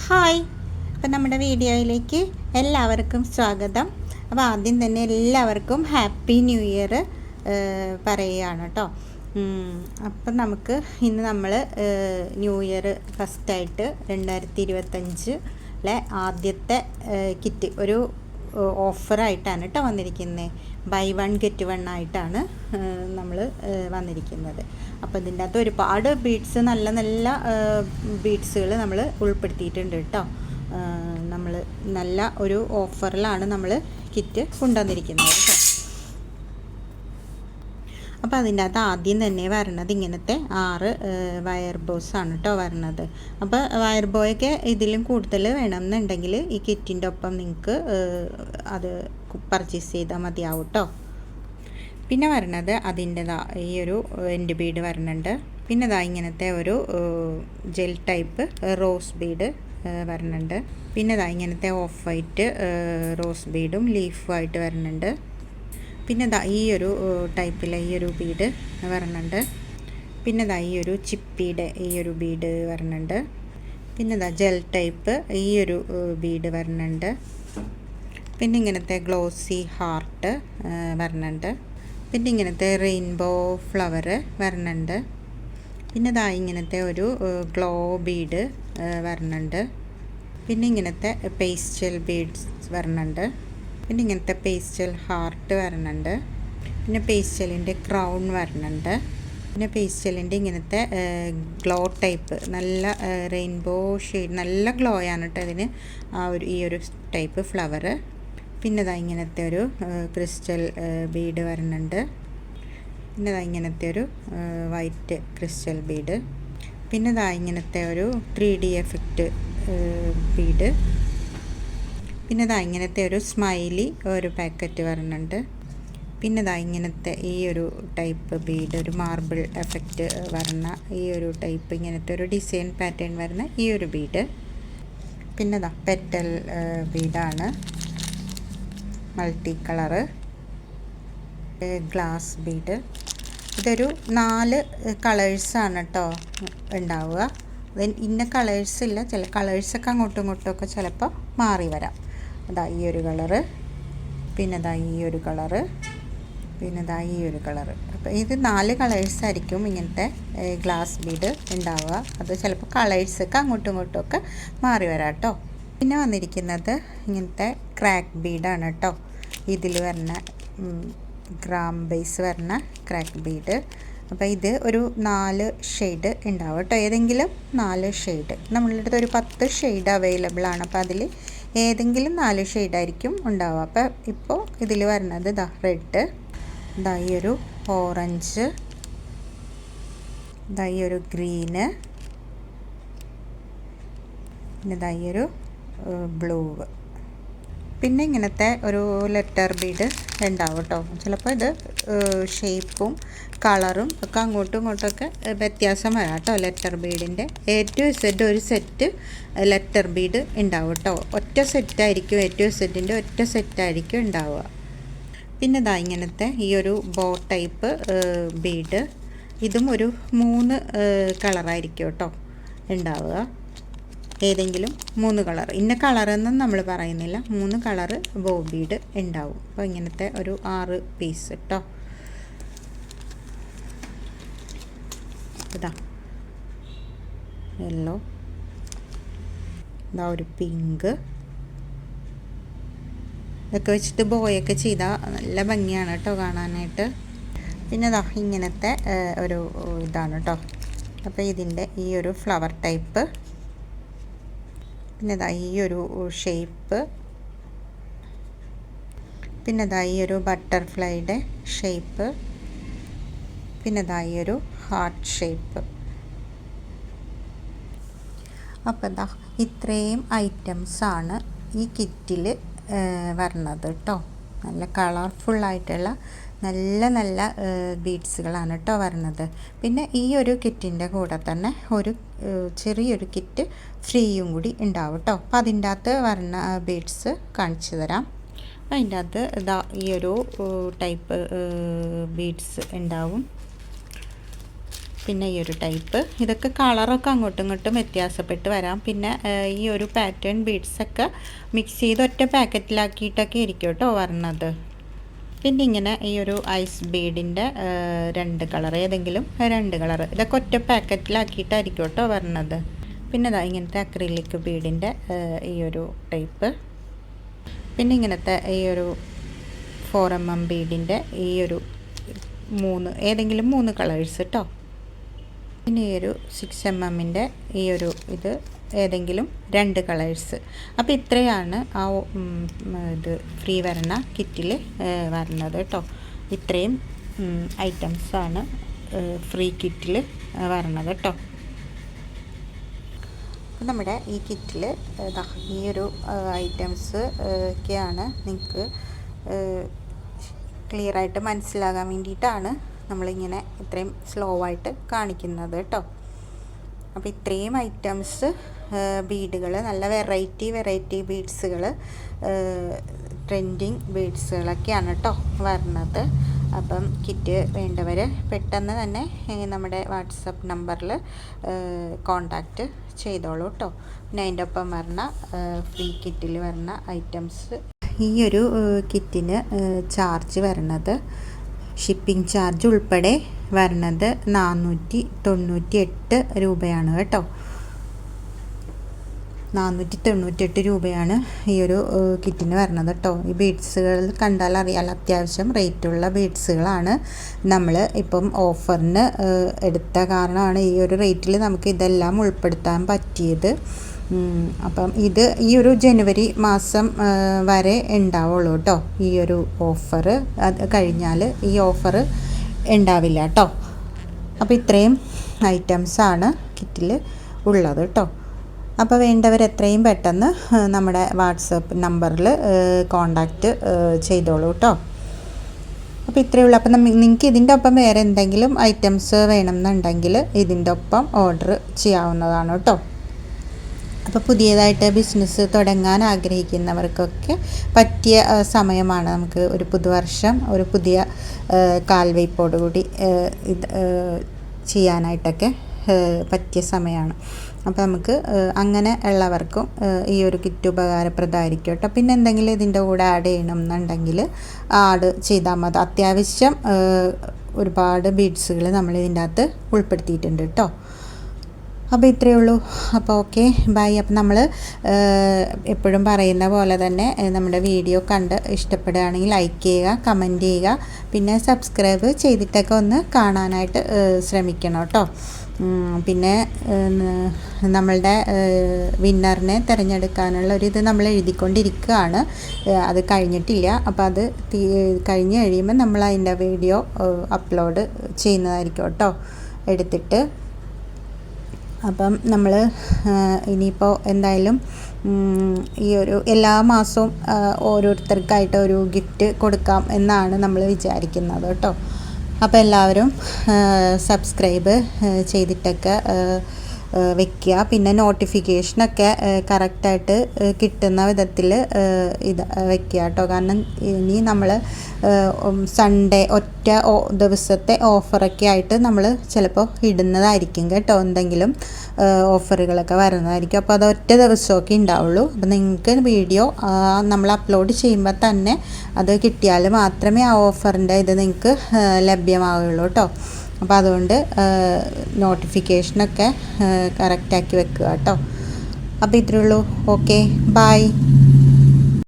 Hi, അപ്പം നമ്മുടെ വീഡിയോയിലേക്ക് എല്ലാവർക്കും സ്വാഗതം. അപ്പോൾ ആദ്യം തന്നെ എല്ലാവർക്കും ഹാപ്പി ന്യൂ ഇയർ പറയുകയാണ് കേട്ടോ. അപ്പം നമുക്ക് ഇന്ന് നമ്മൾ ന്യൂ ഇയർ ഫസ്റ്റായിട്ട് 2025 ആദ്യത്തെ കിറ്റ് ഒരു ഓഫറായിട്ടാണ് കേട്ടോ വന്നിരിക്കുന്നത്. ബൈ വൺ ഗെറ്റ് വൺ ആയിട്ടാണ് നമ്മൾ വന്നിരിക്കുന്നത്. അപ്പോൾ ഇതിൻ്റെ അകത്ത് ഒരുപാട് ബീഡ്സ് നല്ല നല്ല ബീഡ്സുകൾ നമ്മൾ ഉൾപ്പെടുത്തിയിട്ടുണ്ട് കേട്ടോ. നമ്മൾ നല്ല ഒരു ഓഫറിലാണ് നമ്മൾ കിറ്റ് കൊണ്ടുവന്നിരിക്കുന്നത് കേട്ടോ. അപ്പോൾ അതിൻ്റെ അകത്ത് ആദ്യം തന്നെ വരണത് ഇങ്ങനത്തെ 6 വയർ ബോസാണ് കേട്ടോ വരണത്. അപ്പോൾ വയർ ബോയൊക്കെ ഇതിലും കൂടുതൽ വേണമെന്നുണ്ടെങ്കിൽ ഈ കിറ്റിൻ്റെ ഒപ്പം നിങ്ങൾക്ക് അത് പർച്ചേസ് ചെയ്താൽ മതിയാവും കേട്ടോ. പിന്നെ വരണത് അതിൻ്റെ ഈ ഒരു എൻഡ് ബീഡ് വരുന്നുണ്ട്. പിന്നെ ഇങ്ങനത്തെ ഒരു ജെൽ ടൈപ്പ് റോസ് ബീഡ് വരുന്നുണ്ട്. പിന്നെ ഇങ്ങനത്തെ ഓഫ് വൈറ്റ് റോസ് ബീഡും ലീഫുമായിട്ട് വരുന്നുണ്ട്. പിന്നെ ഈ ഒരു ടൈപ്പിലെ ഈ ഒരു ബീഡ് വരുന്നുണ്ട്. പിന്നെ ഈ ഒരു ചിപ്പിയുടെ ഈ ഒരു ബീഡ് വരുന്നുണ്ട്. പിന്നെ ജെൽ ടൈപ്പ് ഈ ഒരു ബീഡ് വരുന്നുണ്ട്. പിന്നെ ഇങ്ങനത്തെ ഗ്ലോസി ഹാർട്ട് വരുന്നുണ്ട്. പിന്നെ ഇങ്ങനത്തെ റെയിൻബോ ഫ്ലവർ വരുന്നുണ്ട്. പിന്നെ ഇങ്ങനത്തെ ഒരു ഗ്ലോ ബീഡ് വരുന്നുണ്ട്. പിന്നെ ഇങ്ങനത്തെ പേസ്റ്റൽ ബീഡ്സ് വരുന്നുണ്ട്. പിന്നെ ഇങ്ങനത്തെ പേസ്റ്റൽ ഹാർട്ട് വരുന്നുണ്ട്. പിന്നെ പേസ്റ്റലിൻ്റെ ക്രൗൺ വരുന്നുണ്ട്. പിന്നെ പേസ്റ്റലിൻ്റെ ഇങ്ങനത്തെ ഗ്ലോ ടൈപ്പ് നല്ല റെയിൻബോ ഷെയ്ഡ് നല്ല ഗ്ലോ ആണ് കേട്ടോ ഇതിന് ഈ ഒരു ടൈപ്പ് ഫ്ലവർ. പിന്നെ ഇങ്ങനത്തെ ഒരു ക്രിസ്റ്റൽ ബീഡ് വരുന്നുണ്ട്. പിന്നെ ഇങ്ങനത്തെ ഒരു വൈറ്റ് ക്രിസ്റ്റൽ ബീഡ്. പിന്നെ ഇങ്ങനത്തെ ഒരു 3D എഫക്റ്റ് ബീഡ്. പിന്നെ ഇങ്ങനത്തെ ഒരു സ്മൈലി ഒരു പാക്കറ്റ് വരുന്നുണ്ട്. പിന്നെ ഇങ്ങനത്തെ ഈ ഒരു ടൈപ്പ് ബീഡ് ഒരു മാർബിൾ എഫക്റ്റ് വരുന്ന ഈ ഒരു ടൈപ്പ് ഇങ്ങനത്തെ ഒരു ഡിസൈൻ പാറ്റേൺ വരുന്ന ഈ ഒരു ബീഡ്. പിന്നെ പെറ്റൽ ബീഡാണ് മൾട്ടി കളറ് ഗ്ലാസ് ബീഡ്. ഇതൊരു 4 കളേഴ്സാണ് കേട്ടോ ഉണ്ടാവുക. ഇന്ന കളേഴ്സില്ല, ചില കളേഴ്സൊക്കെ അങ്ങോട്ടും ഇങ്ങോട്ടും ഒക്കെ ചിലപ്പോൾ മാറി വരാം. ഈ ഒരു കളറ്, പിന്നെ ഈ ഒരു കളറ്, പിന്നെ ഈ ഒരു കളറ്. അപ്പോൾ ഇത് 4 കളേഴ്സായിരിക്കും ഇങ്ങനത്തെ ഗ്ലാസ് ബീഡ് ഉണ്ടാവുക. അത് ചിലപ്പോൾ കളേഴ്സൊക്കെ അങ്ങോട്ടും ഇങ്ങോട്ടും ഒക്കെ മാറി വരാം കേട്ടോ. പിന്നെ വന്നിരിക്കുന്നത് ഇങ്ങനത്തെ ക്രാക്ക് ബീഡാണ് കേട്ടോ. ഇതിൽ വരുന്ന ഗ്രാം ബേസ് വരുന്ന ക്രാക്ക് ബീഡ്. അപ്പോൾ ഇത് ഒരു 4 ഷെയ്ഡ് ഉണ്ടാവും കേട്ടോ. ഏതെങ്കിലും 4 ഷെയ്ഡ്. നമ്മളുടെ അടുത്ത് ഒരു 10 ഷെയ്ഡ് അവൈലബിൾ ആണ്. അപ്പോൾ അതിൽ ഏതെങ്കിലും 4 ഷെയ്ഡായിരിക്കും ഉണ്ടാവുക. അപ്പോൾ ഇപ്പോൾ ഇതിൽ വരുന്നത് റെഡ്, ഈ ഒരു ഓറഞ്ച്, ഈ ഒരു ഗ്രീന്, പിന്നെ ഈ ഒരു ബ്ലൂ. പിന്നെ ഇങ്ങനത്തെ ഒരു ലെറ്റർ ബീഡ് ഉണ്ടാവും കേട്ടോ. ചിലപ്പോൾ ഇത് ഷേപ്പും കളറും ഒക്കെ അങ്ങോട്ടും ഇങ്ങോട്ടൊക്കെ വ്യത്യാസം വരാം കേട്ടോ. ലെറ്റർ ബീഡിൻ്റെ A to Z ഒരു സെറ്റ് ലെറ്റർ ബീഡ് ഉണ്ടാവും കേട്ടോ. ഒറ്റ സെറ്റായിരിക്കും A to Zൻ്റെ ഒറ്റ സെറ്റായിരിക്കും ഉണ്ടാവുക. പിന്നെ ഇങ്ങനത്തെ ഈ ഒരു ബോ ടൈപ്പ് ബീഡ്. ഇതും ഒരു 3 കളറായിരിക്കും കേട്ടോ ഉണ്ടാവുക. ഏതെങ്കിലും 3 കളർ, ഇന്ന കളറെന്നും നമ്മൾ പറയുന്നില്ല, 3 കളറ് ബോ ബീഡ് ഉണ്ടാവും. അപ്പോൾ ഇങ്ങനത്തെ ഒരു 6 പീസ് കേട്ടോ. യെല്ലോ, ഒരു പിങ്ക്. ഇതൊക്കെ വെച്ചിട്ട് ബോയൊക്കെ ചെയ്താൽ നല്ല ഭംഗിയാണ് കേട്ടോ കാണാനായിട്ട്. പിന്നെ ഇങ്ങനത്തെ ഒരു ഇതാണ് കേട്ടോ. അപ്പോൾ ഇതിൻ്റെ ഈ ഒരു ഫ്ലവർ ടൈപ്പ്, പിന്നെ ഈ ഒരു ഷേപ്പ്, പിന്നെ ഈ ഒരു ബട്ടർഫ്ലൈയുടെ ഷേപ്പ്, പിന്നെ ഈ ഒരു ഹാർട്ട് ഷേപ്പ്. അപ്പോൾ ഇത്രയും ഐറ്റംസാണ് ഈ കിറ്റിൽ വരുന്നത് കേട്ടോ. നല്ല കളർഫുള്ളായിട്ടുള്ള നല്ല നല്ല ബീഡ്സുകളാണ് കേട്ടോ വരുന്നത്. പിന്നെ ഈ ഒരു കിറ്റിൻ്റെ കൂടെ തന്നെ ഒരു ചെറിയൊരു കിറ്റ് ഫ്രീയും കൂടി ഉണ്ടാവും കേട്ടോ. അപ്പോൾ അതിൻ്റെ അകത്ത് വരുന്ന ബീഡ്സ് കാണിച്ചു തരാം. അതിൻ്റെ അകത്ത് ഈ ഒരു ടൈപ്പ് ബീഡ്സ് ഉണ്ടാവും. പിന്നെ ഈ ഒരു ടൈപ്പ്. ഇതൊക്കെ കളറൊക്കെ അങ്ങോട്ടും ഇങ്ങോട്ടും വ്യത്യാസപ്പെട്ട് വരാം. പിന്നെ ഈ ഒരു പാറ്റേൺ ബീഡ്സൊക്കെ മിക്സ് ചെയ്ത് ഒറ്റ പാക്കറ്റിലാക്കിയിട്ടൊക്കെ ആയിരിക്കും കേട്ടോ വരണത്. പിന്നെ ഇങ്ങനെ ഈ ഒരു ഐസ് ബീഡിൻ്റെ 2 കളർ, ഏതെങ്കിലും 2 കളർ, ഇതൊക്കെ ഒറ്റ പാക്കറ്റിലാക്കിയിട്ടായിരിക്കും കേട്ടോ വരണത്. പിന്നെ ഇതാ ഇങ്ങനത്തെ അക്രിലിക് ബീഡിൻ്റെ ഈ ഒരു ടൈപ്പ്. പിന്നെ ഇങ്ങനത്തെ ഈ ഒരു 4mm ബീഡിൻ്റെ ഈ ഒരു 3, ഏതെങ്കിലും 3 കളേഴ്സ് കേട്ടോ. പിന്നെ ഈ ഒരു 6mm ഈ ഒരു ഇത് ഏതെങ്കിലും 2 കളേഴ്സ്. അപ്പോൾ ഇത്രയാണ് ആ ഇത് ഫ്രീ വരണ കിറ്റിൽ വരുന്നത് കേട്ടോ. ഇത്രയും ഐറ്റംസാണ് ഫ്രീ കിറ്റിൽ വരണത് കേട്ടോ. അപ്പോൾ നമ്മുടെ ഈ കിറ്റിൽ ഈ ഒരു ഐറ്റംസ് ഒക്കെയാണ് നിങ്ങൾക്ക് ക്ലിയറായിട്ട് മനസ്സിലാകാൻ വേണ്ടിയിട്ടാണ് നമ്മളിങ്ങനെ ഇത്രയും സ്ലോ ആയിട്ട് കാണിക്കുന്നത് കേട്ടോ. അപ്പോൾ ഇത്രയും ഐറ്റംസ് ബീഡുകൾ, നല്ല വെറൈറ്റി ബീഡ്സുകൾ, ട്രെൻഡിങ് ബീഡ്സുകളൊക്കെയാണ് കേട്ടോ വരുന്നത്. അപ്പം കിറ്റ് വേണ്ടവർ പെട്ടെന്ന് തന്നെ നമ്മുടെ വാട്സപ്പ് നമ്പറിൽ കോണ്ടാക്റ്റ് ചെയ്തോളൂ കേട്ടോ. പിന്നെ അതിൻ്റെ ഒപ്പം വരുന്ന ഫ്രീ കിറ്റിൽ വരുന്ന ഐറ്റംസ്. ഈ ഒരു കിറ്റിന് ചാർജ് വരുന്നത്, ഷിപ്പിംഗ് ചാർജ് ഉൾപ്പെടെ വരുന്നത് 498 രൂപയാണ് കേട്ടോ. 498 രൂപയാണ് ഈ ഒരു കിറ്റിന് വരുന്നത് കേട്ടോ. ഈ ബീഡ്സുകൾ കണ്ടാൽ അറിയാലോ, അത്യാവശ്യം റേറ്റുള്ള ബീഡ്സുകളാണ്. നമ്മൾ ഇപ്പം ഓഫറിന് എടുത്ത കാരണമാണ് ഈ ഒരു റേറ്റിൽ നമുക്ക് ഇതെല്ലാം ഉൾപ്പെടുത്താൻ പറ്റിയത്. അപ്പം ഇത് ഈ ഒരു ജനുവരി മാസം വരെ ഉണ്ടാവുള്ളൂ കേട്ടോ ഈ ഒരു ഓഫർ. അത് കഴിഞ്ഞാൽ ഈ ഓഫർ ഉണ്ടാവില്ല കേട്ടോ. അപ്പോൾ ഇത്രയും ഐറ്റംസാണ് കിറ്റിൽ ഉള്ളത് കേട്ടോ. അപ്പോൾ വേണ്ടവർ എത്രയും പെട്ടെന്ന് നമ്മുടെ വാട്സപ്പ് നമ്പറിൽ കോണ്ടാക്റ്റ് ചെയ്തോളൂ കേട്ടോ. അപ്പോൾ ഇത്രയേ ഉള്ളൂ. അപ്പോൾ നിങ്ങൾക്ക് ഇതിൻ്റെ ഒപ്പം വേറെ എന്തെങ്കിലും ഐറ്റംസ് വേണമെന്നുണ്ടെങ്കിൽ ഇതിൻ്റെ ഒപ്പം ഓർഡർ ചെയ്യാവുന്നതാണ് കേട്ടോ. അപ്പോൾ പുതിയതായിട്ട് ബിസിനസ് തുടങ്ങാൻ ആഗ്രഹിക്കുന്നവർക്കൊക്കെ പറ്റിയ സമയമാണ്. നമുക്ക് ഒരു പുതുവർഷം, ഒരു പുതിയ കാൽവയ്പോടുകൂടി ഇത് ചെയ്യാനായിട്ടൊക്കെ പറ്റിയ സമയമാണ്. അപ്പോൾ നമുക്ക് അങ്ങനെ ഉള്ളവർക്കും ഈ ഒരു കിറ്റ് ഉപകാരപ്രദമായിരിക്കും കേട്ടോ. പിന്നെ എന്തെങ്കിലും ഇതിൻ്റെ കൂടെ ആഡ് ചെയ്യണം എന്നുണ്ടെങ്കിൽ ആഡ് ചെയ്താൽ മതി. അത്യാവശ്യം ഒരുപാട് ബീഡ്സുകൾ നമ്മൾ ഇതിൻ്റെ അകത്ത് ഉൾപ്പെടുത്തിയിട്ടുണ്ട് കേട്ടോ. അപ്പോൾ ഇത്രയേ ഉള്ളൂ. അപ്പോൾ ഓക്കെ, ബൈ. അപ്പോൾ നമ്മൾ എപ്പോഴും പറയുന്ന പോലെ തന്നെ നമ്മുടെ വീഡിയോ കണ്ട് ഇഷ്ടപ്പെടുകയാണെങ്കിൽ ലൈക്ക് ചെയ്യുക, കമൻറ്റ് ചെയ്യുക, പിന്നെ സബ്സ്ക്രൈബ് ചെയ്തിട്ടൊക്കെ ഒന്ന് കാണാനായിട്ട് ശ്രമിക്കണം കേട്ടോ. പിന്നെ നമ്മളുടെ വിന്നറിനെ തിരഞ്ഞെടുക്കാനുള്ള ഒരു ഇത് നമ്മൾ എഴുതിക്കൊണ്ടിരിക്കുകയാണ്. അത് കഴിഞ്ഞിട്ടില്ല. അപ്പോൾ അത് കഴിഞ്ഞ് കഴിയുമ്പോൾ നമ്മൾ അതിൻ്റെ വീഡിയോ അപ്ലോഡ് ചെയ്യുന്നതായിരിക്കും കേട്ടോ, എടുത്തിട്ട്. അപ്പം നമ്മൾ ഇനിയിപ്പോൾ എന്തായാലും ഈ ഒരു എല്ലാ മാസവും ഓരോരുത്തർക്കായിട്ട് ഒരു ഗിഫ്റ്റ് കൊടുക്കാം എന്നാണ് നമ്മൾ വിചാരിക്കുന്നത് കേട്ടോ. അപ്പോൾ എല്ലാവരും സബ്സ്ക്രൈബ് ചെയ്തിട്ടൊക്കെ വെക്കുക. പിന്നെ നോട്ടിഫിക്കേഷനൊക്കെ കറക്റ്റായിട്ട് കിട്ടുന്ന വിധത്തിൽ ഇത് വെക്കുക കേട്ടോ. കാരണം ഇനി നമ്മൾ സൺഡേ ഒറ്റ ദിവസത്തെ ഓഫറൊക്കെ ആയിട്ട് നമ്മൾ ചിലപ്പോൾ ഇടുന്നതായിരിക്കും കേട്ടോ. എന്തെങ്കിലും ഓഫറുകളൊക്കെ വരുന്നതായിരിക്കും. അപ്പോൾ അത് ഒറ്റ ദിവസമൊക്കെ ഉണ്ടാവുള്ളൂ. അപ്പോൾ നിങ്ങൾക്ക് വീഡിയോ നമ്മൾ അപ്ലോഡ് ചെയ്യുമ്പോൾ തന്നെ അത് കിട്ടിയാൽ മാത്രമേ ആ ഓഫറിൻ്റെ ഇത് നിങ്ങൾക്ക് ലഭ്യമാവുകയുള്ളൂ കേട്ടോ. അപ്പോൾ അതുകൊണ്ട് നോട്ടിഫിക്കേഷനൊക്കെ കറക്റ്റാക്കി വെക്കുക കേട്ടോ. അപ്പോൾ ഇത്രയേ ഉള്ളൂ. Okay, by.